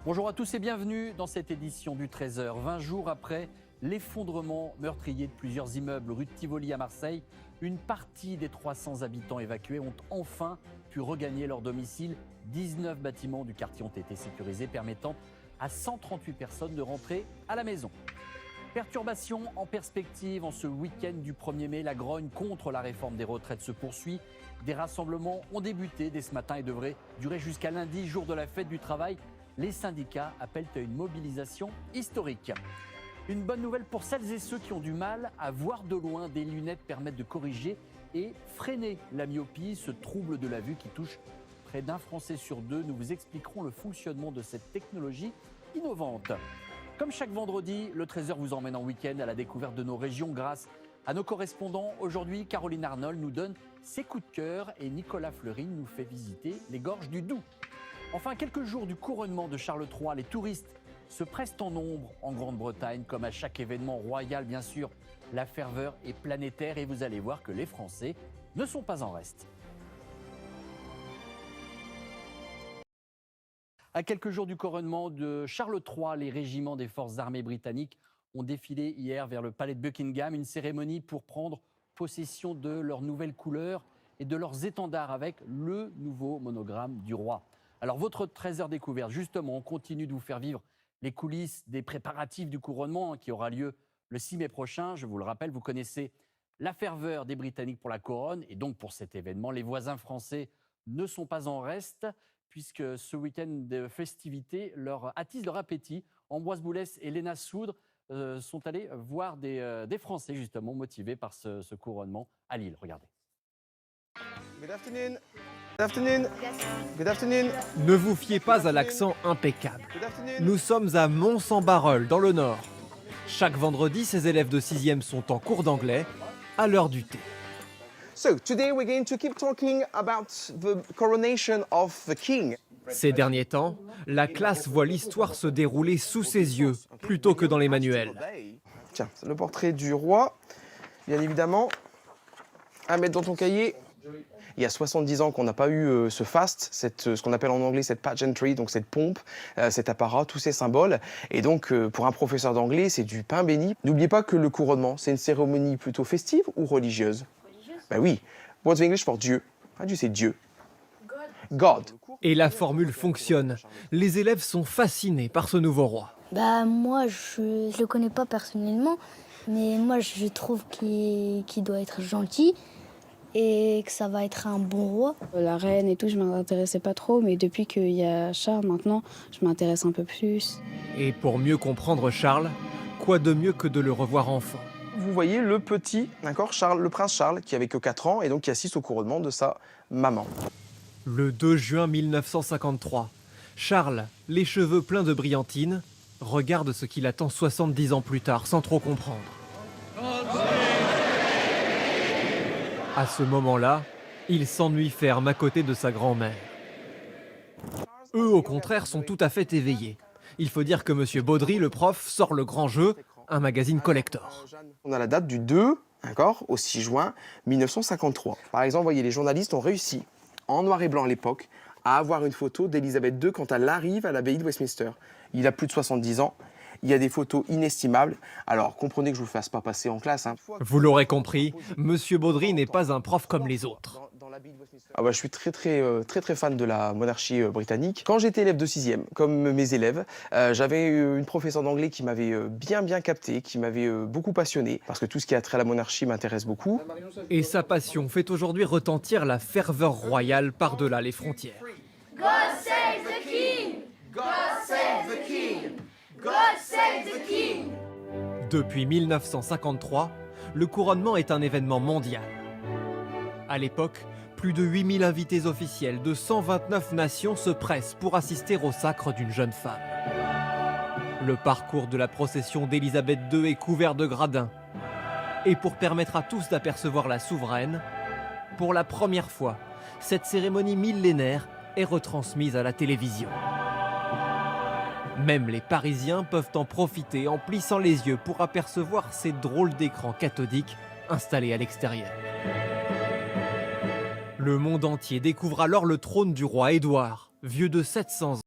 Bonjour à tous et bienvenue dans cette édition du 13h. 20 jours après l'effondrement meurtrier de plusieurs immeubles rue de Tivoli à Marseille, une partie des 300 habitants évacués ont enfin pu regagner leur domicile. 19 bâtiments du quartier ont été sécurisés, permettant à 138 personnes de rentrer à la maison. Perturbations en perspective en ce week-end du 1er mai. La grogne contre la réforme des retraites se poursuit. Des rassemblements ont débuté dès ce matin et devraient durer jusqu'à lundi, jour de la fête du travail. Les syndicats appellent à une mobilisation historique. Une bonne nouvelle pour celles et ceux qui ont du mal à voir de loin. Des lunettes permettent de corriger et freiner la myopie, ce trouble de la vue qui touche près d'un Français sur deux. Nous vous expliquerons le fonctionnement de cette technologie innovante. Comme chaque vendredi, le 13h vous emmène en week-end à la découverte de nos régions grâce à nos correspondants. Aujourd'hui, Caroline Arnold nous donne ses coups de cœur et Nicolas Fleurine nous fait visiter les gorges du Doubs. Enfin, quelques jours du couronnement de Charles III, les touristes se pressent en nombre en Grande-Bretagne. Comme à chaque événement royal, bien sûr, la ferveur est planétaire et vous allez voir que les Français ne sont pas en reste. À quelques jours du couronnement de Charles III, les régiments des forces armées britanniques ont défilé hier vers le palais de Buckingham, une cérémonie pour prendre possession de leurs nouvelles couleurs et de leurs étendards avec le nouveau monogramme du roi. Alors votre 13h découverte, justement, on continue de vous faire vivre les coulisses des préparatifs du couronnement qui aura lieu le 6 mai prochain. Je vous le rappelle, vous connaissez la ferveur des Britanniques pour la couronne et donc pour cet événement. Les voisins français ne sont pas en reste puisque ce week-end de festivités leur attise leur appétit. Ambroise Boulès et Léna Soudre sont allés voir des Français justement motivés par ce couronnement à Lille. Regardez. Good afternoon. Good afternoon. Good afternoon. Ne vous fiez pas à l'accent impeccable. Nous sommes à Mons-en-Barœul, dans le Nord. Chaque vendredi, ces élèves de 6e sont en cours d'anglais, à l'heure du thé. So, today we're going to keep talking about the coronation of the king. Ces derniers temps, la classe voit l'histoire se dérouler sous ses yeux, plutôt que dans les manuels. Tiens, c'est le portrait du roi, bien évidemment, à mettre dans ton cahier. Il y a 70 ans qu'on n'a pas eu ce faste, ce qu'on appelle en anglais cette pageantry, donc cette pompe, cet apparat, tous ces symboles. Et donc, pour un professeur d'anglais, c'est du pain béni. N'oubliez pas que le couronnement, c'est une cérémonie plutôt festive ou religieuse? Religieuse. Ben oui. What's English for Dieu? Dieu, c'est Dieu. God. Et la formule fonctionne. Les élèves sont fascinés par ce nouveau roi. Moi, je le connais pas personnellement, mais moi, je trouve qu'il doit être gentil. Et que ça va être un bon roi. La reine et tout, je ne m'intéressais pas trop, mais depuis qu'il y a Charles maintenant, je m'intéresse un peu plus. Et pour mieux comprendre Charles, quoi de mieux que de le revoir enfant? Vous voyez le petit, d'accord, Charles, le prince Charles, qui avait que 4 ans et donc qui assiste au couronnement de sa maman. Le 2 juin 1953, Charles, les cheveux pleins de brillantine, regarde ce qu'il attend 70 ans plus tard sans trop comprendre. À ce moment-là, il s'ennuie ferme à côté de sa grand-mère. Eux, au contraire, sont tout à fait éveillés. Il faut dire que M. Baudry, le prof, sort le grand jeu, un magazine collector. On a la date du 2, d'accord, au 6 juin 1953. Par exemple, vous voyez, les journalistes ont réussi, en noir et blanc à l'époque, à avoir une photo d'Élisabeth II quand elle arrive à l'abbaye de Westminster. Il a plus de 70 ans. Il y a des photos inestimables. Alors, comprenez que je ne vous fasse pas passer en classe. Vous l'aurez compris, M. Baudry n'est pas un prof comme les autres. Je suis très fan de la monarchie britannique. Quand j'étais élève de 6e, comme mes élèves, j'avais une professeure d'anglais qui m'avait bien capté, qui m'avait beaucoup passionné, parce que tout ce qui a trait à la monarchie m'intéresse beaucoup. Et sa passion fait aujourd'hui retentir la ferveur royale par-delà les frontières. God save the king! God save the king! God save the king! Depuis 1953, le couronnement est un événement mondial. À l'époque, plus de 8000 invités officiels de 129 nations se pressent pour assister au sacre d'une jeune femme. Le parcours de la procession d'Élisabeth II est couvert de gradins. Et pour permettre à tous d'apercevoir la souveraine, pour la première fois, cette cérémonie millénaire est retransmise à la télévision. Même les Parisiens peuvent en profiter en plissant les yeux pour apercevoir ces drôles d'écrans cathodiques installés à l'extérieur. Le monde entier découvre alors le trône du roi Édouard, vieux de 700 ans.